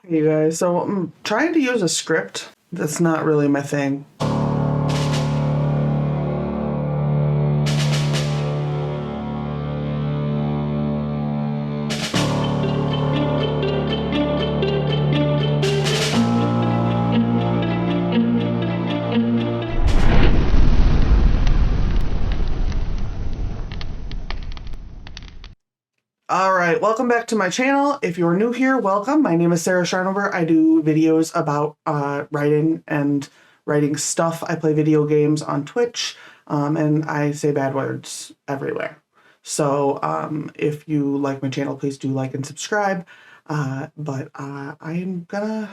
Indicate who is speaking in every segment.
Speaker 1: Hey, you guys, so I'm trying to use a script that's not really my thing. All right, welcome back to my channel. If you're new here, welcome. My name is Sarah Sharnover. I do videos about writing and writing stuff. I play video games on Twitch, and I say bad words everywhere. So if you like my channel, please do like and subscribe. But I'm gonna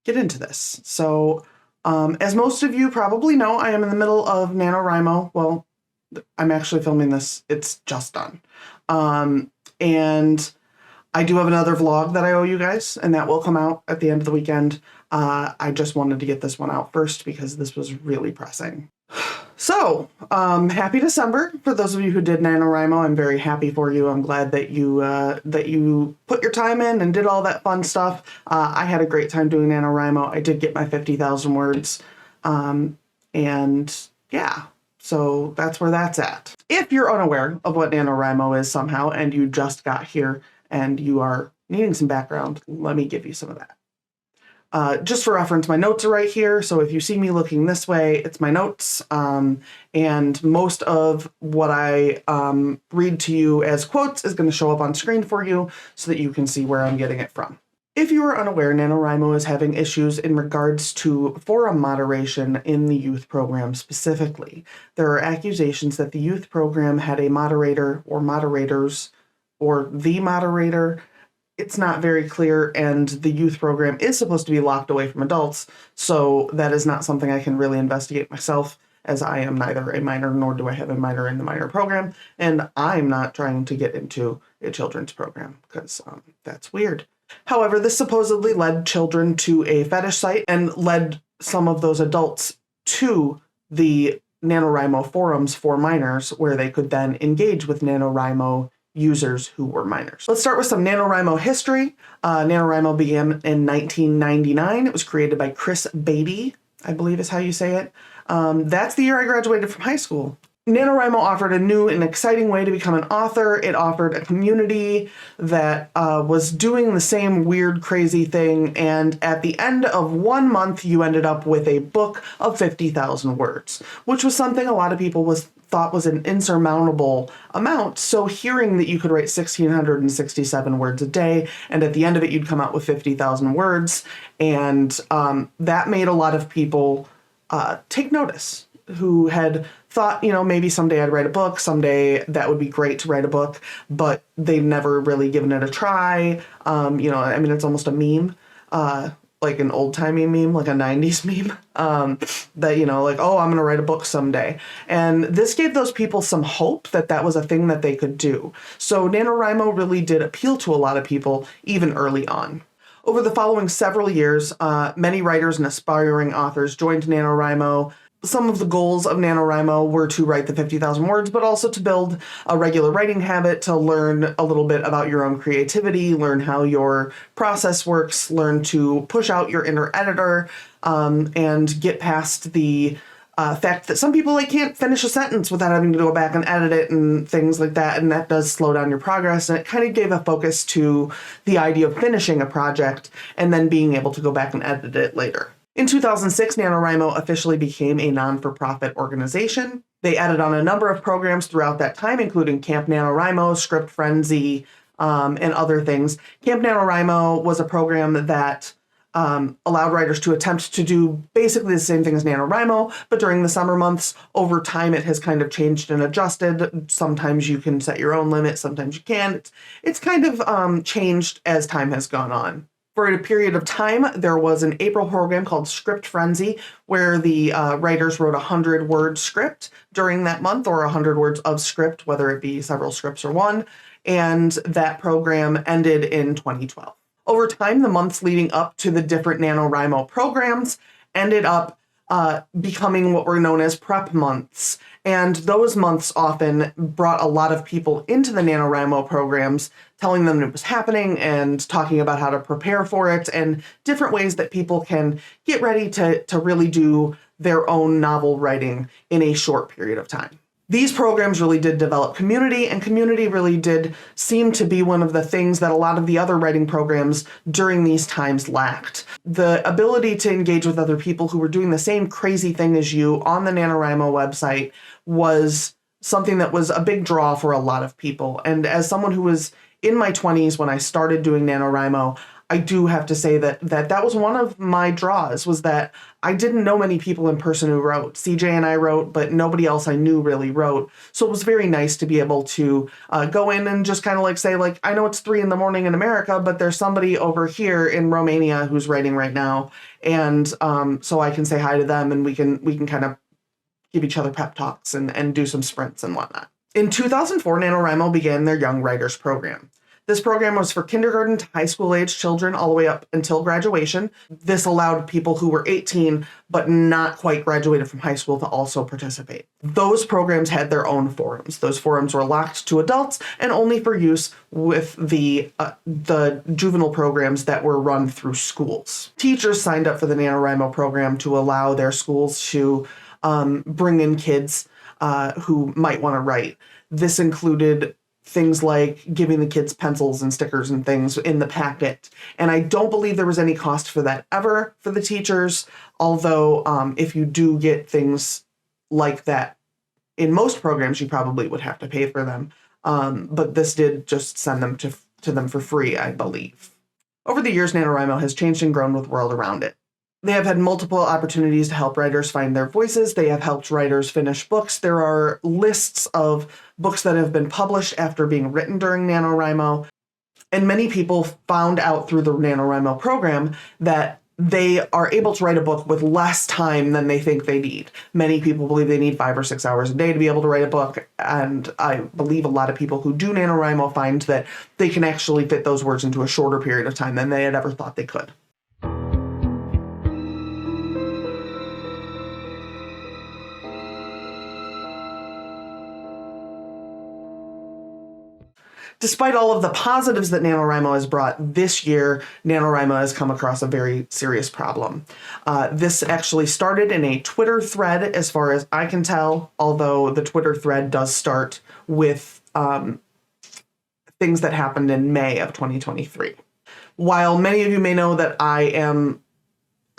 Speaker 1: get into this. So as most of you probably know, I am in the middle of Nanowrimo. Well, I'm actually filming this. It's just done. And I do have another vlog that I owe you guys, and that will come out at the end of the weekend. I just wanted to get this one out first because this was really pressing. So, happy December for those of you who did Nanowrimo. I'm very happy for you. I'm glad that you put your time in and did all that fun stuff. I had a great time doing Nanowrimo. I did get my 50,000 words, and yeah. So that's where that's at. If you're unaware of what Nanowrimo is somehow and you just got here and you are needing some background, let me give you some of that. Just for reference, my notes are right here. So if you see me looking this way, it's my notes. And most of what I read to you as quotes is going to show up on screen for you so that you can see where I'm getting it from. If you are unaware, Nanowrimo is having issues in regards to forum moderation in the youth program specifically. There are accusations that the youth program had a moderator or moderators or the moderator. It's not very clear, and the youth program is supposed to be locked away from adults, so that is not something I can really investigate myself, as I am neither a minor nor do I have a minor in the minor program, and I'm not trying to get into a children's program because that's weird. However, this supposedly led children to a fetish site and led some of those adults to the Nanowrimo forums for minors, where they could then engage with Nanowrimo users who were minors. Let's start with some Nanowrimo history. Nanowrimo began in 1999. It was created by Chris Beatty, I believe is how you say it. That's the year I graduated from high school. Nanowrimo offered a new and exciting way to become an author. It offered a community that was doing the same weird, crazy thing. And at the end of 1 month, you ended up with a book of 50,000 words, which was something a lot of people thought was an insurmountable amount. So hearing that you could write 1,667 words a day, and at the end of it, you'd come out with 50,000 words. And that made a lot of people take notice, who had thought, you know, maybe someday I'd write a book, someday that would be great to write a book, but they've never really given it a try. You know, I mean, it's almost a meme, like an old-timey meme, like a 90s meme, that, you know, like, oh, I'm going to write a book someday. And this gave those people some hope that that was a thing that they could do. So Nanowrimo really did appeal to a lot of people, even early on. Over the following several years, many writers and aspiring authors joined Nanowrimo. Some of the goals of Nanowrimo were to write the 50,000 words, but also to build a regular writing habit, to learn a little bit about your own creativity, learn how your process works, learn to push out your inner editor, and get past the fact that some people can't finish a sentence without having to go back and edit it and things like that, and that does slow down your progress. And it kind of gave a focus to the idea of finishing a project and then being able to go back and edit it later. In 2006, Nanowrimo officially became a non-for-profit organization. They added on a number of programs throughout that time, including Camp Nanowrimo, Script Frenzy, and other things. Camp Nanowrimo was a program that allowed writers to attempt to do basically the same thing as Nanowrimo, but during the summer months. Over time, it has kind of changed and adjusted. Sometimes you can set your own limit, sometimes you can't. It's kind of changed as time has gone on. For a period of time, there was an April program called Script Frenzy, where the writers wrote a 100-word script during that month, or 100 words of script, whether it be several scripts or one, and that program ended in 2012. Over time, the months leading up to the different Nanowrimo programs ended up becoming what were known as prep months. And those months often brought a lot of people into the NaNoWriMo programs, telling them it was happening and talking about how to prepare for it and different ways that people can get ready to really do their own novel writing in a short period of time. These programs really did develop community, and community really did seem to be one of the things that a lot of the other writing programs during these times lacked. The ability to engage with other people who were doing the same crazy thing as you on the NaNoWriMo website was something that was a big draw for a lot of people. And as someone who was in my 20s when I started doing NaNoWriMo, I do have to say that was one of my draws, was that I didn't know many people in person who wrote. CJ and I wrote, but nobody else I knew really wrote. So it was very nice to be able to go in and just kind of like say, like, I know it's 3 a.m. in America, but there's somebody over here in Romania who's writing right now. And so I can say hi to them, and we can kind of give each other pep talks and do some sprints and whatnot. In 2004, NaNoWriMo began their Young Writers program. This program was for kindergarten to high school age children all the way up until graduation. This allowed people who were 18 but not quite graduated from high school to also participate. Those programs had their own forums. Those forums were locked to adults and only for use with the juvenile programs that were run through schools. Teachers signed up for the NaNoWriMo program to allow their schools to bring in kids who might want to write. This included things like giving the kids pencils and stickers and things in the packet. And I don't believe there was any cost for that ever for the teachers, although if you do get things like that in most programs, you probably would have to pay for them. But this did just send them to them for free, I believe. Over the years, NaNoWriMo has changed and grown with the world around it. They have had multiple opportunities to help writers find their voices. They have helped writers finish books. There are lists of books that have been published after being written during NaNoWriMo. And many people found out through the NaNoWriMo program that they are able to write a book with less time than they think they need. Many people believe they need 5 or 6 hours a day to be able to write a book. And I believe a lot of people who do NaNoWriMo find that they can actually fit those words into a shorter period of time than they had ever thought they could. Despite all of the positives that NaNoWriMo has brought, this year, NaNoWriMo has come across a very serious problem. This actually started in a Twitter thread, as far as I can tell, although the Twitter thread does start with things that happened in May of 2023. While many of you may know that I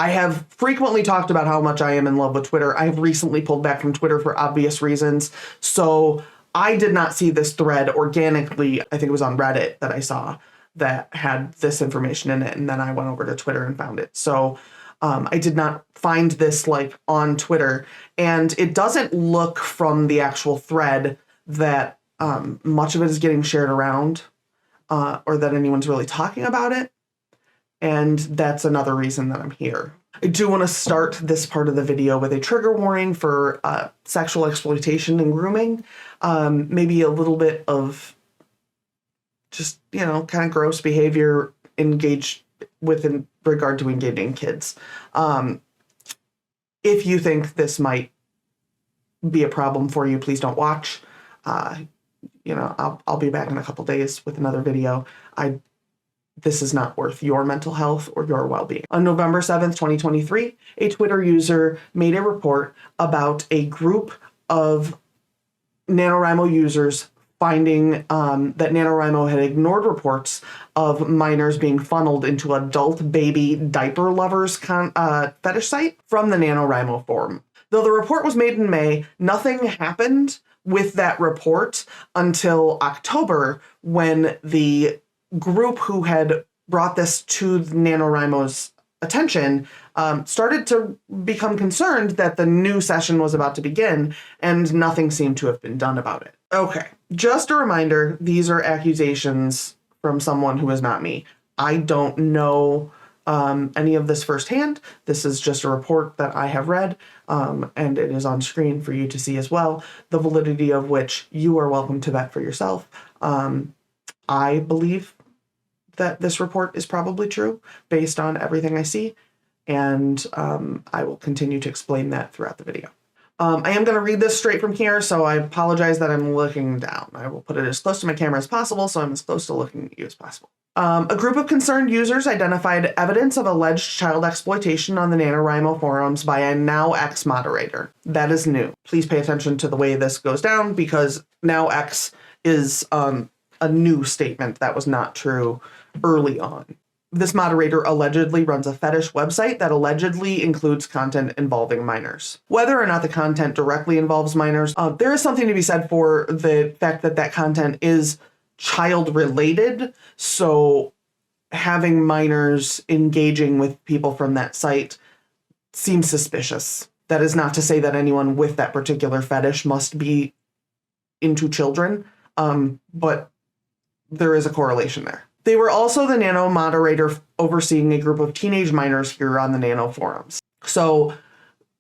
Speaker 1: have frequently talked about how much I am in love with Twitter, I have recently pulled back from Twitter for obvious reasons, so I did not see this thread organically. I think it was on Reddit that I saw that had this information in it, and then I went over to Twitter and found it. So I did not find this like on Twitter, and it doesn't look from the actual thread that much of it is getting shared around or that anyone's really talking about it. And that's another reason that I'm here. I do want to start this part of the video with a trigger warning for sexual exploitation and grooming. Maybe a little bit of just, kind of gross behavior engaged with in regard to engaging kids. If you think this might be a problem for you, please don't watch. I'll be back in a couple days with another video. This is not worth your mental health or your well-being. On November 7th, 2023, a Twitter user made a report about a group of NaNoWriMo users finding that NaNoWriMo had ignored reports of minors being funneled into adult baby diaper lovers fetish site from the NaNoWriMo forum. Though the report was made in May, nothing happened with that report until October, when the group who had brought this to NaNoWriMo's attention started to become concerned that the new session was about to begin, and nothing seemed to have been done about it. Okay, just a reminder, these are accusations from someone who is not me. I don't know any of this firsthand. This is just a report that I have read, and it is on screen for you to see as well, the validity of which you are welcome to vet for yourself. I believe that this report is probably true based on everything I see, and I will continue to explain that throughout the video. I am going to read this straight from here, so I apologize that I'm looking down. I will put it as close to my camera as possible, so I'm as close to looking at you as possible. A group of concerned users identified evidence of alleged child exploitation on the Nanowrimo forums by a Now X moderator. That is new. Please pay attention to the way this goes down, because Now X is a new statement that was not true early on. This moderator allegedly runs a fetish website that allegedly includes content involving minors. Whether or not the content directly involves minors, there is something to be said for the fact that that content is child related. So having minors engaging with people from that site seems suspicious. That is not to say that anyone with that particular fetish must be into children, but there is a correlation there. They were also the Nano moderator overseeing a group of teenage minors here on the Nano forums. So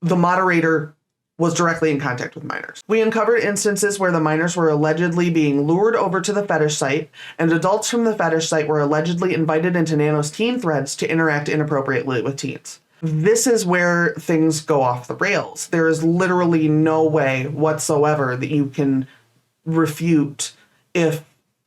Speaker 1: the moderator was directly in contact with minors. We uncovered instances where the minors were allegedly being lured over to the fetish site, and adults from the fetish site were allegedly invited into Nano's teen threads to interact inappropriately with teens. This is where things go off the rails. There is literally no way whatsoever that you can refute if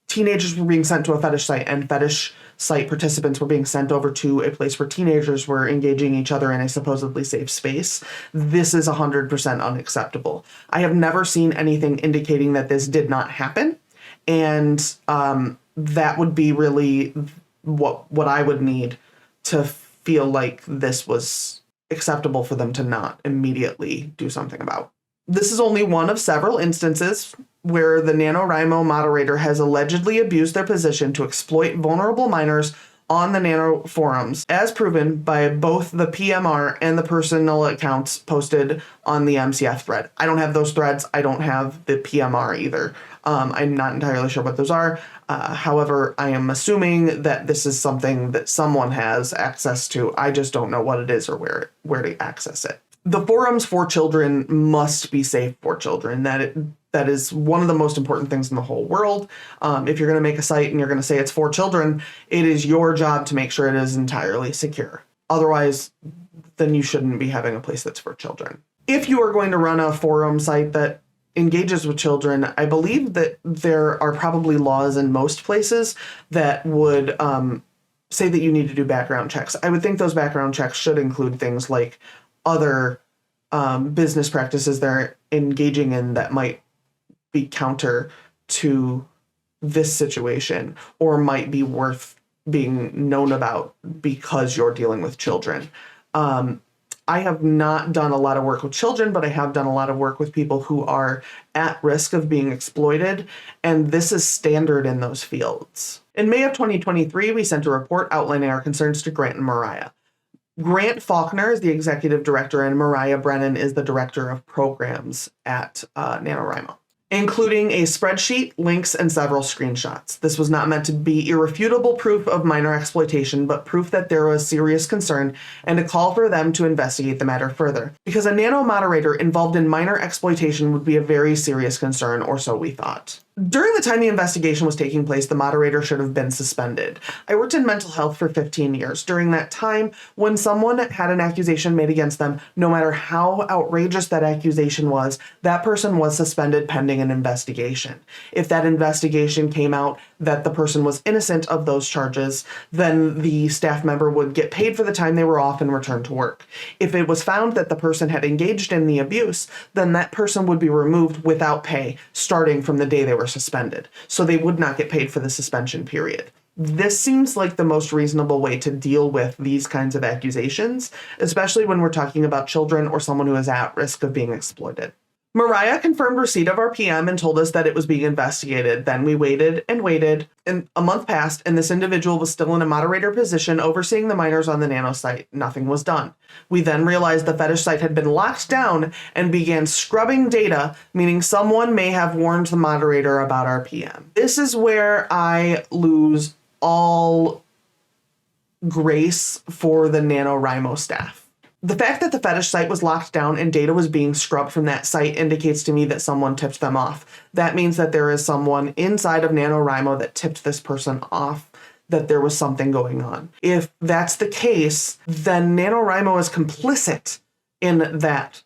Speaker 1: teenagers were being sent to a fetish site and fetish site participants were being sent over to a place where teenagers were engaging each other in a supposedly safe space. This is 100% unacceptable. I have never seen anything indicating that this did not happen. And that would be really what I would need to feel like this was acceptable for them to not immediately do something about. This is only one of several instances where the Nanowrimo moderator has allegedly abused their position to exploit vulnerable minors on the Nano forums, as proven by both the PMR and the personal accounts posted on the MCF thread. I don't have those threads. I don't have the PMR either. I'm not entirely sure what those are. However, I am assuming that this is something that someone has access to. I just don't know what it is or where to access it. The forums for children must be safe for children. That is one of the most important things in the whole world. If you're going to make a site and you're going to say it's for children, it is your job to make sure it is entirely secure. Otherwise, then you shouldn't be having a place that's for children. If you are going to run a forum site that engages with children, I believe that there are probably laws in most places that would say that you need to do background checks. I would think those background checks should include things like other business practices they're engaging in that might be counter to this situation or might be worth being known about because you're dealing with children. I have not done a lot of work with children, but I have done a lot of work with people who are at risk of being exploited, and this is standard in those fields. In May of 2023, we sent a report outlining our concerns to Grant and Mariah. Grant Faulkner is the executive director, and Mariah Brennan is the director of programs at Nanowrimo, including a spreadsheet, links, and several screenshots. This was not meant to be irrefutable proof of minor exploitation, but proof that there was serious concern and a call for them to investigate the matter further. Because a Nano moderator involved in minor exploitation would be a very serious concern, or so we thought. During the time the investigation was taking place, the moderator should have been suspended. I worked in mental health for 15 years. During that time, when someone had an accusation made against them, no matter how outrageous that accusation was, that person was suspended pending an investigation. If that investigation came out that the person was innocent of those charges, then the staff member would get paid for the time they were off and return to work. If it was found that the person had engaged in the abuse, then that person would be removed without pay, starting from the day they were suspended. So they would not get paid for the suspension period. This seems like the most reasonable way to deal with these kinds of accusations, especially when we're talking about children or someone who is at risk of being exploited. Mariah confirmed receipt of our PM and told us that it was being investigated. Then we waited, and a month passed, and this individual was still in a moderator position overseeing the minors on the Nano site. Nothing was done. We then realized the fetish site had been locked down and began scrubbing data, meaning someone may have warned the moderator about our PM. This is where I lose all grace for the Nanowrimo staff. The fact that the fetish site was locked down and data was being scrubbed from that site indicates to me that someone tipped them off. That means that there is someone inside of Nanowrimo that tipped this person off. that there was something going on. If that's the case, then Nanowrimo is complicit in that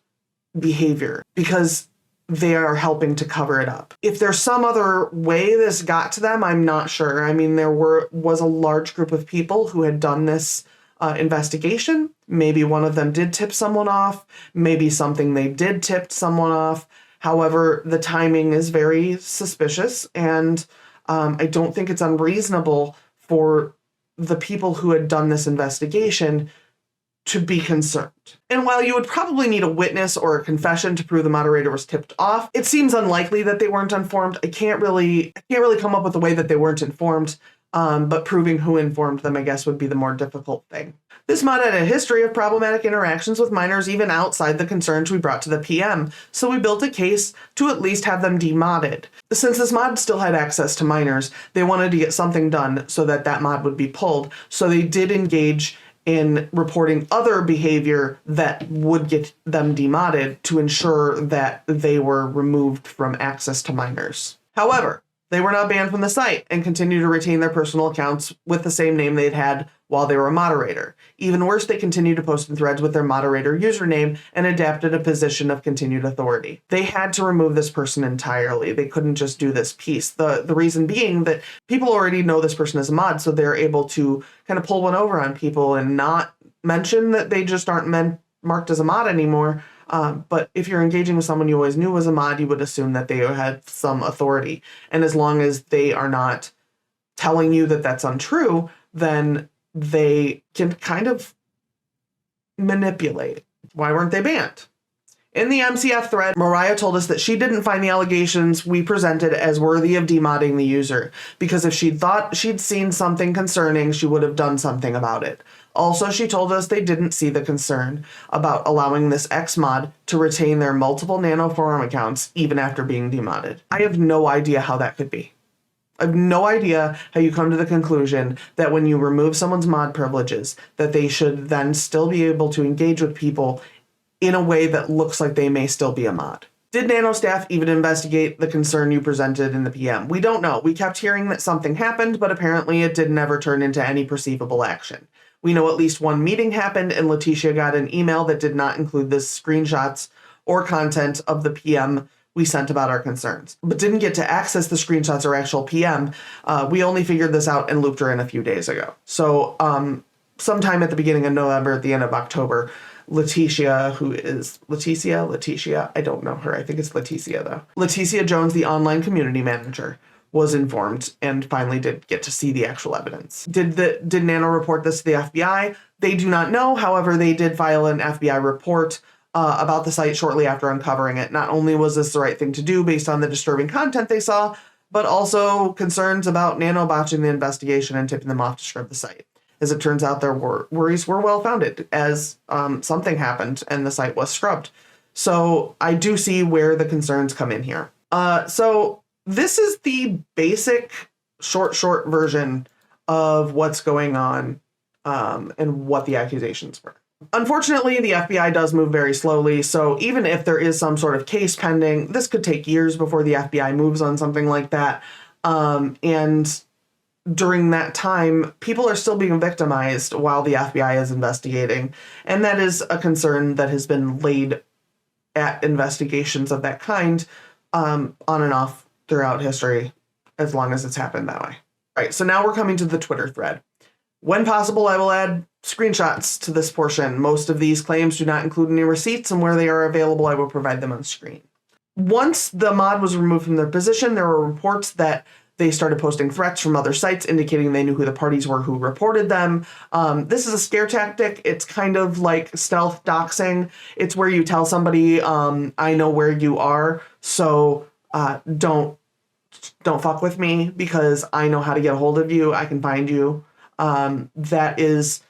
Speaker 1: behavior because they are helping to cover it up. If there's some other way this got to them, I'm not sure. I mean, there was a large group of people who had done this investigation. Maybe one of them did tip someone off. Maybe something they did tipped someone off. However, the timing is very suspicious, and I don't think it's unreasonable for the people who had done this investigation to be concerned. And while you would probably need a witness or a confession to prove the moderator was tipped off, it seems unlikely that they weren't informed. I can't really come up with a way that they weren't informed, but proving who informed them, I guess, would be the more difficult thing. This mod had a history of problematic interactions with minors even outside the concerns we brought to the PM, so we built a case to at least have them demodded. Since this mod still had access to minors, they wanted to get something done so that that mod would be pulled, so they did engage in reporting other behavior that would get them demodded to ensure that they were removed from access to minors. However, they were not banned from the site and continued to retain their personal accounts with the same name they'd had while they were a moderator. Even worse, they continued to post in threads with their moderator username and adapted a position of continued authority. They had to remove this person entirely. They couldn't just do this piece. The reason being that people already know this person as a mod, so they're able to kind of pull one over on people and not mention that they just aren't marked as a mod anymore. But if you're engaging with someone you always knew was a mod, you would assume that they had some authority. And as long as they are not telling you that that's untrue, then they can kind of manipulate. Why weren't they banned? In the MCF thread, Mariah told us that she didn't find the allegations we presented as worthy of demodding the user, because if she'd thought she'd seen something concerning, she would have done something about it. Also, she told us they didn't see the concern about allowing this X-mod to retain their multiple Nano forum accounts even after being demodded. I have no idea how that could be. I have no idea how you come to the conclusion that when you remove someone's mod privileges, that they should then still be able to engage with people in a way that looks like they may still be a mod. Did Nano staff even investigate the concern you presented in the PM? We don't know. We kept hearing that something happened, but apparently it didn't ever turn into any perceivable action. We know at least one meeting happened, and Letitia got an email that did not include the screenshots or content of the PM we sent about our concerns, but didn't get to access the screenshots or actual PM. We only figured this out and looped her in a few days ago. So sometime at the beginning of November, at the end of October, Letitia, I don't know her. I think it's Leticia though. Leticia Jones, the online community manager, was informed and finally did get to see the actual evidence. Did Nano report this to the FBI? They do not know. However, they did file an FBI report about the site shortly after uncovering it. Not only was this the right thing to do based on the disturbing content they saw, but also concerns about Nano botching the investigation and tipping them off to scrub the site. As it turns out, their worries were well-founded, as something happened and the site was scrubbed. So I do see where the concerns come in here. So this is the basic short version of what's going on and what the accusations were. Unfortunately, the FBI does move very slowly, so even if there is some sort of case pending, this could take years before the FBI moves on something like that. And during that time, people are still being victimized while the FBI is investigating. And that is a concern that has been laid at investigations of that kind on and off throughout history, as long as it's happened that way. All right, so now we're coming to the Twitter thread. When possible, I will add screenshots to this portion. Most of these claims do not include any receipts, and where they are available, I will provide them on screen. Once the mod was removed from their position, there were reports that they started posting threats from other sites indicating they knew who the parties were who reported them. This is a scare tactic. It's kind of like stealth doxing. It's where you tell somebody, I know where you are, so don't fuck with me because I know how to get a hold of you. I can find you. That is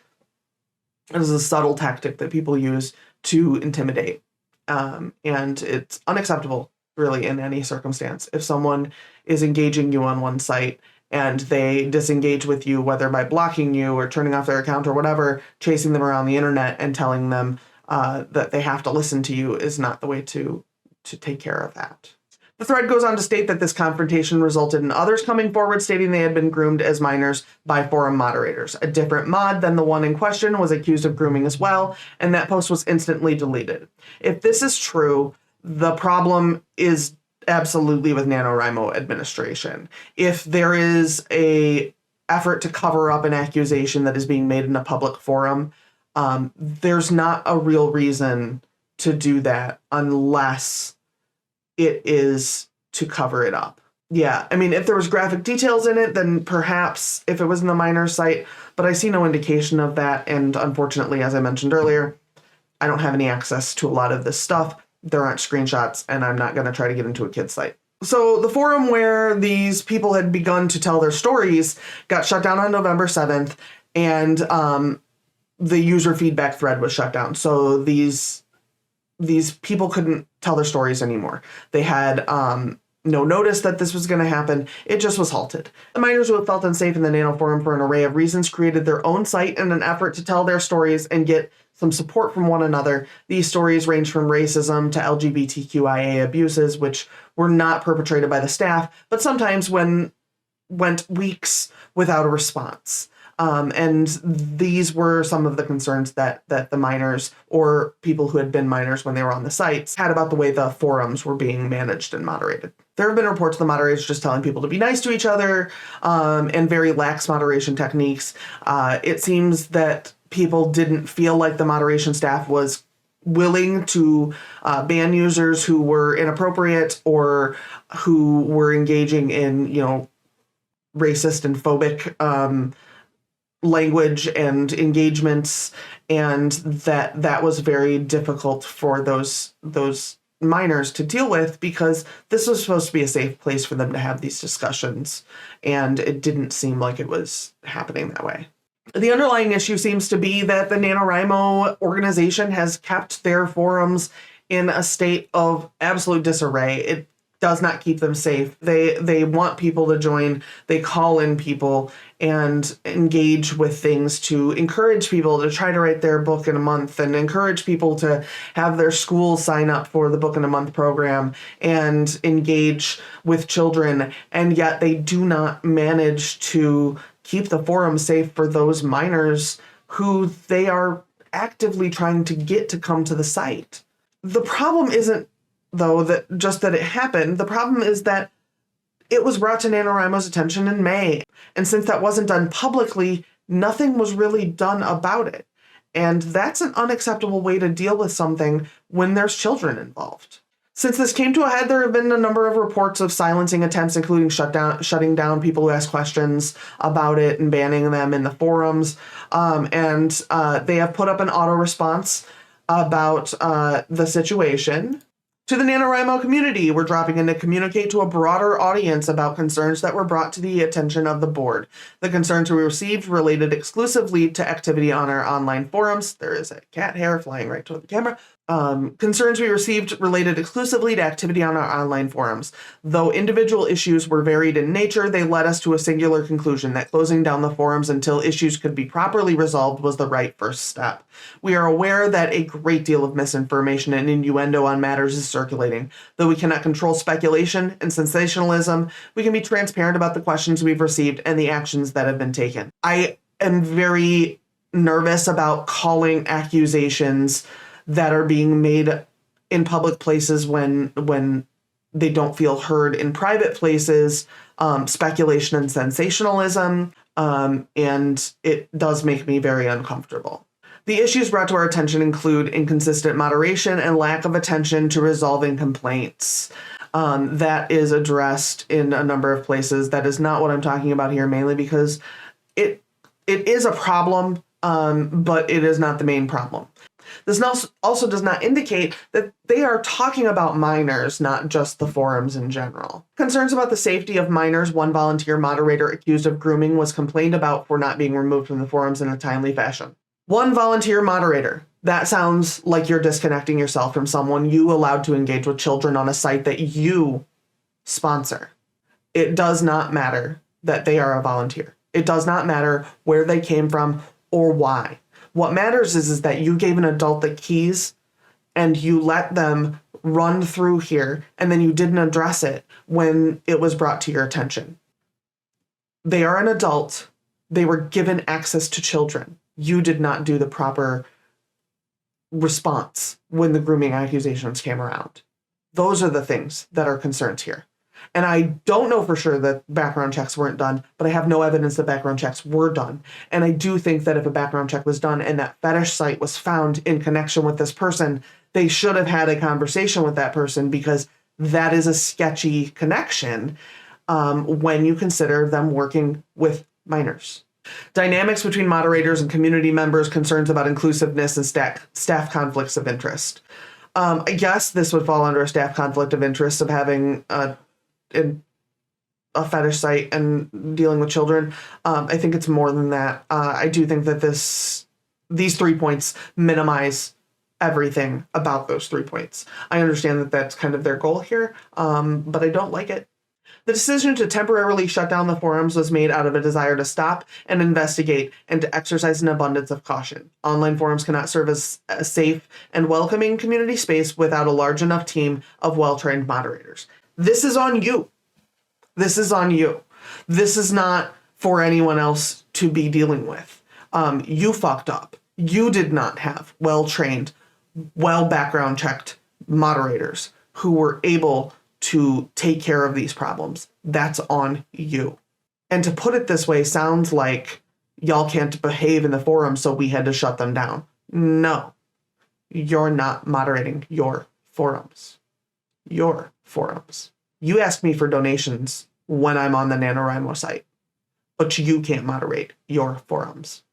Speaker 1: a subtle tactic that people use to intimidate. And it's unacceptable, really, in any circumstance. If someone is engaging you on one site and they disengage with you, whether by blocking you or turning off their account or whatever, chasing them around the internet and telling them that they have to listen to you is not the way to take care of that. The thread goes on to state that this confrontation resulted in others coming forward stating they had been groomed as minors by forum moderators. A different mod than the one in question was accused of grooming as well, and that post was instantly deleted. If this is true, the problem is absolutely with Nanowrimo administration. If there is a effort to cover up an accusation that is being made in a public forum, there's not a real reason to do that unless it is to cover it up. Yeah, I mean, if there was graphic details in it, then perhaps if it was in the minor site, but I see no indication of that. And unfortunately, as I mentioned earlier, I don't have any access to a lot of this stuff. There aren't screenshots, and I'm not going to try to get into a kid's site. So the forum where these people had begun to tell their stories got shut down on November 7th, and the user feedback thread was shut down. So these people couldn't tell their stories anymore. They had no notice that this was going to happen. It just was halted. The minors who felt unsafe in the Nano forum for an array of reasons created their own site in an effort to tell their stories and get some support from one another. These stories range from racism to LGBTQIA abuses, which were not perpetrated by the staff, but sometimes went weeks without a response. And these were some of the concerns that the minors or people who had been minors when they were on the sites had about the way the forums were being managed and moderated. There have been reports of the moderators just telling people to be nice to each other, and very lax moderation techniques. It seems that people didn't feel like the moderation staff was willing to ban users who were inappropriate or who were engaging in, racist and phobic language and engagements, and that was very difficult for those minors to deal with, because this was supposed to be a safe place for them to have these discussions, and it didn't seem like it was happening that way. The underlying issue seems to be that the Nanowrimo organization has kept their forums in a state of absolute disarray. It does not keep them safe. They want people to join. They call in people and engage with things to encourage people to try to write their book in a month, and encourage people to have their school sign up for the book in a month program and engage with children. And yet they do not manage to keep the forum safe for those minors who they are actively trying to get to come to the site. The problem isn't, though, that it happened. The problem is that it was brought to Nanowrimo's attention in May. And since that wasn't done publicly, nothing was really done about it. And that's an unacceptable way to deal with something when there's children involved. Since this came to a head, there have been a number of reports of silencing attempts, including shutting down people who ask questions about it and banning them in the forums. And they have put up an auto response about the situation. To the Nanowrimo community, we're dropping in to communicate to a broader audience about concerns that were brought to the attention of the board. The concerns we received related exclusively to activity on our online forums. There is a cat hair flying right toward the camera. Concerns we received related exclusively to activity on our online forums. Though individual issues were varied in nature, they led us to a singular conclusion that closing down the forums until issues could be properly resolved was the right first step. We are aware that a great deal of misinformation and innuendo on matters is circulating. Though we cannot control speculation and sensationalism, we can be transparent about the questions we've received and the actions that have been taken. I am very nervous about calling accusations that are being made in public places when they don't feel heard in private places, speculation and sensationalism, and it does make me very uncomfortable. The issues brought to our attention include inconsistent moderation and lack of attention to resolving complaints. That is addressed in a number of places. That is not what I'm talking about here, mainly because it is a problem, but it is not the main problem. This also does not indicate that they are talking about minors, not just the forums in general. Concerns about the safety of minors, one volunteer moderator accused of grooming was complained about for not being removed from the forums in a timely fashion. One volunteer moderator. That sounds like you're disconnecting yourself from someone you allowed to engage with children on a site that you sponsor. It does not matter that they are a volunteer. It does not matter where they came from or why. What matters is that you gave an adult the keys and you let them run through here, and then you didn't address it when it was brought to your attention. They are an adult. They were given access to children. You did not do the proper response when the grooming accusations came around. Those are the things that are concerns here. And I don't know for sure that background checks weren't done, but I have no evidence that background checks were done. And I do think that if a background check was done and that fetish site was found in connection with this person, they should have had a conversation with that person, because that is a sketchy connection when you consider them working with minors. Dynamics between moderators and community members, concerns about inclusiveness, and staff conflicts of interest. I guess this would fall under a staff conflict of interest of having a fetish site and dealing with children. I think it's more than that. I do think that these 3 points minimize everything about those 3 points. I understand that that's kind of their goal here, but I don't like it. The decision to temporarily shut down the forums was made out of a desire to stop and investigate and to exercise an abundance of caution. Online forums cannot serve as a safe and welcoming community space without a large enough team of well-trained moderators. This is on you. This is on you. This is not for anyone else to be dealing with. You fucked up. You did not have well-trained, well-background checked moderators who were able to take care of these problems. That's on you. And to put it this way sounds like y'all can't behave in the forum, so we had to shut them down. No, you're not moderating your forums. Your forums. You ask me for donations when I'm on the Nanowrimo site, but you can't moderate your forums,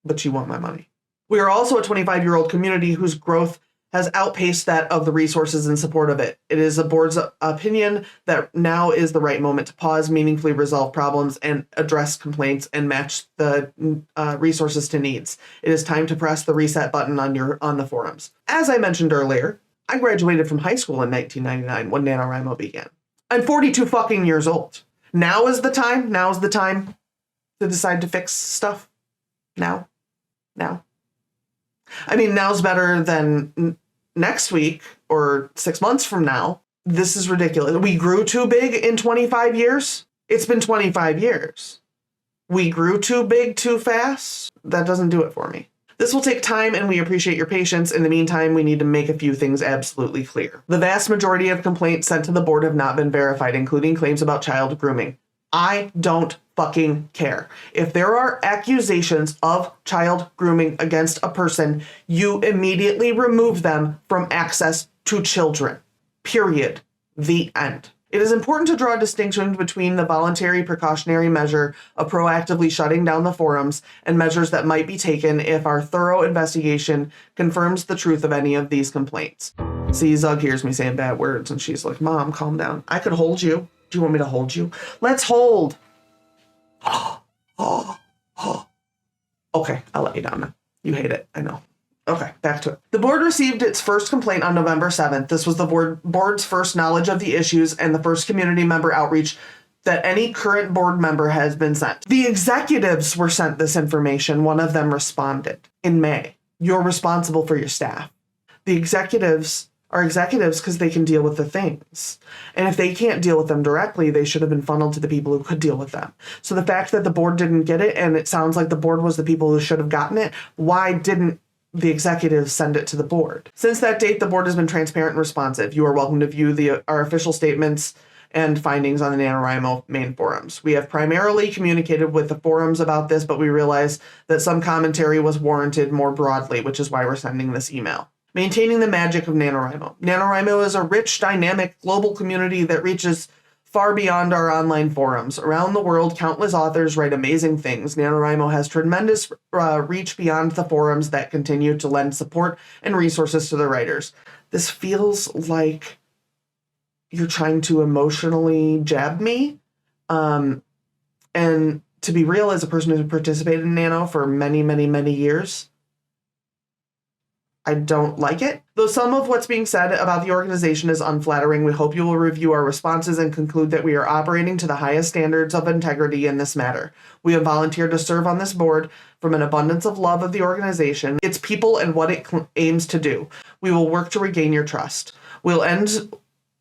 Speaker 1: but you want my money. We are also a 25-year-old community whose growth has outpaced that of the resources in support of it. It is the board's opinion that now is the right moment to pause, meaningfully resolve problems, and address complaints and match the resources to needs. It is time to press the reset button on the forums. As I mentioned earlier, I graduated from high school in 1999 when NaNoWriMo began. I'm 42 fucking years old. Now is the time. Now is the time to decide to fix stuff. Now. I mean, now's better than next week or 6 months from now. This is ridiculous. We grew too big in 25 years. It's been 25 years. We grew too big too fast. That doesn't do it for me. This will take time, and we appreciate your patience. In the meantime, we need to make a few things absolutely clear. The vast majority of complaints sent to the board have not been verified, including claims about child grooming. I don't fucking care. If there are accusations of child grooming against a person, you immediately remove them from access to children. Period. The end. It is important to draw a distinction between the voluntary precautionary measure of proactively shutting down the forums and measures that might be taken if our thorough investigation confirms the truth of any of these complaints. See, Zug hears me saying bad words and she's like, Mom, calm down. I could hold you. Do you want me to hold you? Let's hold. Okay, I'll let you down now. You hate it, I know. Okay, back to it. The board received its first complaint on November 7th. This was the board's first knowledge of the issues and the first community member outreach that any current board member has been sent. The executives were sent this information. One of them responded in May. You're responsible for your staff. The executives are executives because they can deal with the things. And if they can't deal with them directly, they should have been funneled to the people who could deal with them. So the fact that the board didn't get it, and it sounds like the board was the people who should have gotten it, why didn't the executives send it to the board? Since that date, the board has been transparent and responsive. You are welcome to view our official statements and findings on the NaNoWriMo main forums. We have primarily communicated with the forums about this, but we realize that some commentary was warranted more broadly, which is why we're sending this email. Maintaining the magic of NaNoWriMo. NaNoWriMo is a rich, dynamic, global community that reaches far beyond our online forums. Around the world, countless authors write amazing things. NaNoWriMo has tremendous reach beyond the forums that continue to lend support and resources to the writers. This feels like you're trying to emotionally jab me. And to be real, as a person who's participated in Nano for many, many, many years, I don't like it. Though some of what's being said about the organization is unflattering, we hope you will review our responses and conclude that we are operating to the highest standards of integrity in this matter. We have volunteered to serve on this board from an abundance of love of the organization, its people, and what it aims to do. We will work to regain your trust. We'll end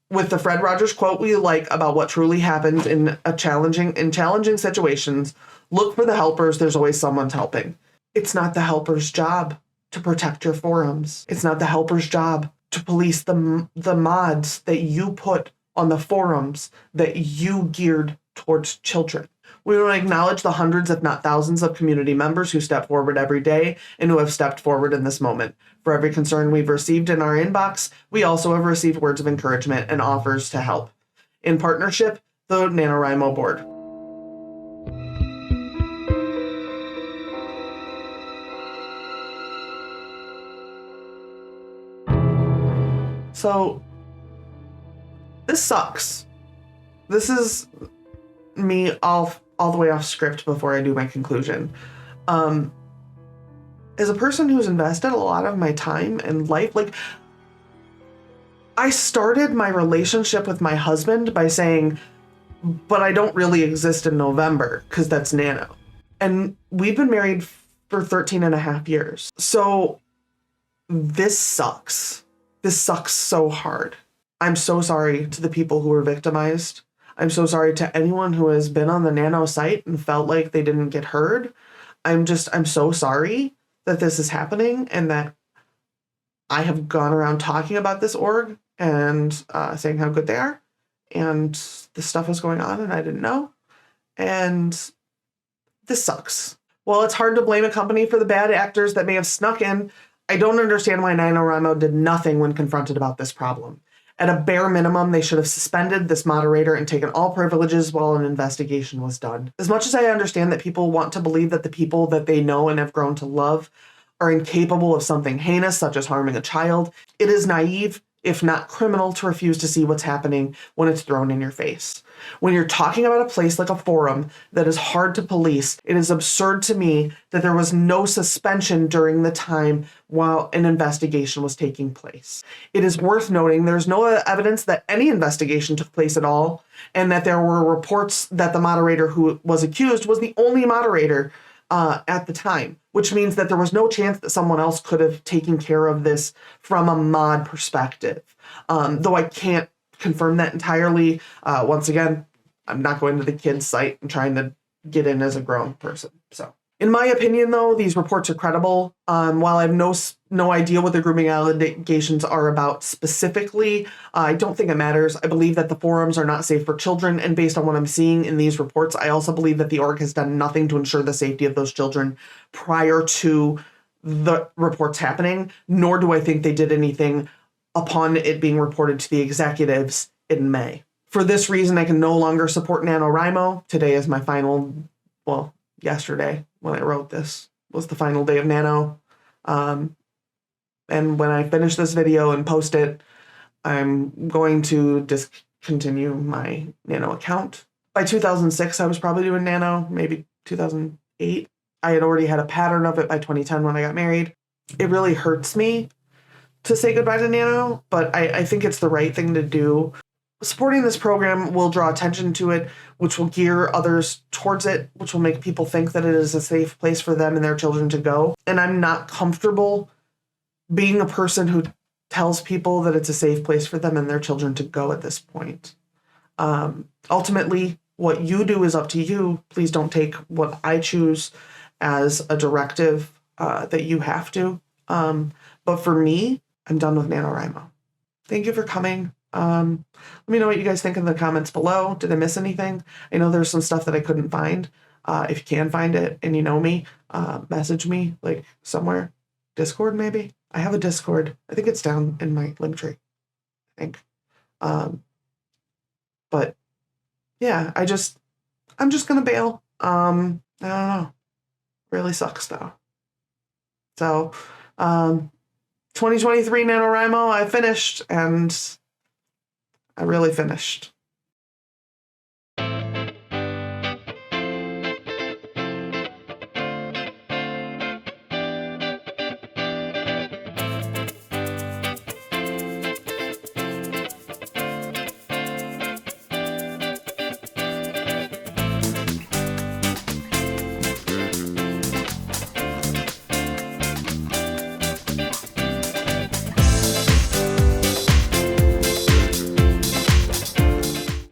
Speaker 1: with the Fred Rogers quote we like about what truly happens in challenging situations. Look for the helpers. There's always someone's helping. It's not the helper's job to protect your forums. It's not the helper's job to police the mods that you put on the forums that you geared towards children. We want to acknowledge the hundreds, if not thousands, of community members who step forward every day and who have stepped forward in this moment. For every concern we've received in our inbox, we also have received words of encouragement and offers to help. In partnership, the Nanowrimo board. So, this sucks. This is me all the way off script before I do my conclusion. As a person who's invested a lot of my time and life, like, I started my relationship with my husband by saying, but I don't really exist in November because that's Nano. And we've been married for 13 and a half years. So this sucks. This sucks so hard. I'm so sorry to the people who were victimized. I'm so sorry to anyone who has been on the Nano site and felt like they didn't get heard. I'm so sorry that this is happening and that I have gone around talking about this org and saying how good they are. And this stuff was going on and I didn't know. And this sucks. While it's hard to blame a company for the bad actors that may have snuck in, I don't understand why Nanowrimo did nothing when confronted about this problem. At a bare minimum, they should have suspended this moderator and taken all privileges while an investigation was done. As much as I understand that people want to believe that the people that they know and have grown to love are incapable of something heinous, such as harming a child, it is naive, if not criminal, to refuse to see what's happening when it's thrown in your face. When you're talking about a place like a forum that is hard to police, it is absurd to me that there was no suspension during the time while an investigation was taking place. It is worth noting there's no evidence that any investigation took place at all, and that there were reports that the moderator who was accused was the only moderator at the time, which means that there was no chance that someone else could have taken care of this from a mod perspective. Though I can't confirm that entirely. Once again, I'm not going to the kids' site and trying to get in as a grown person. So, in my opinion, though, these reports are credible. While I have no idea what the grooming allegations are about specifically, I don't think it matters. I believe that the forums are not safe for children, and based on what I'm seeing in these reports, I also believe that the org has done nothing to ensure the safety of those children prior to the reports happening, nor do I think they did anything upon it being reported to the executives in May. For this reason, I can no longer support Nanowrimo. Today is my final, yesterday when I wrote this was the final day of Nano. And when I finish this video and post it, I'm going to discontinue my Nano account. By 2006, I was probably doing Nano, maybe 2008. I had already had a pattern of it by 2010 when I got married. It really hurts me to say goodbye to Nano, but I think it's the right thing to do. Supporting this program will draw attention to it, which will gear others towards it, which will make people think that it is a safe place for them and their children to go. And I'm not comfortable being a person who tells people that it's a safe place for them and their children to go at this point. Ultimately, what you do is up to you. Please don't take what I choose as a directive that you have to. But for me, I'm done with Nanowrimo. Thank you for coming. Let me know what you guys think in the comments below. Did I miss anything? I know there's some stuff that I couldn't find. If you can find it and you know me, message me like somewhere. Discord maybe? I have a Discord. I think it's down in my link tree. I think. But yeah, I'm just gonna bail. I don't know. Really sucks though. So 2023 Nanowrimo, I finished, and I really finished.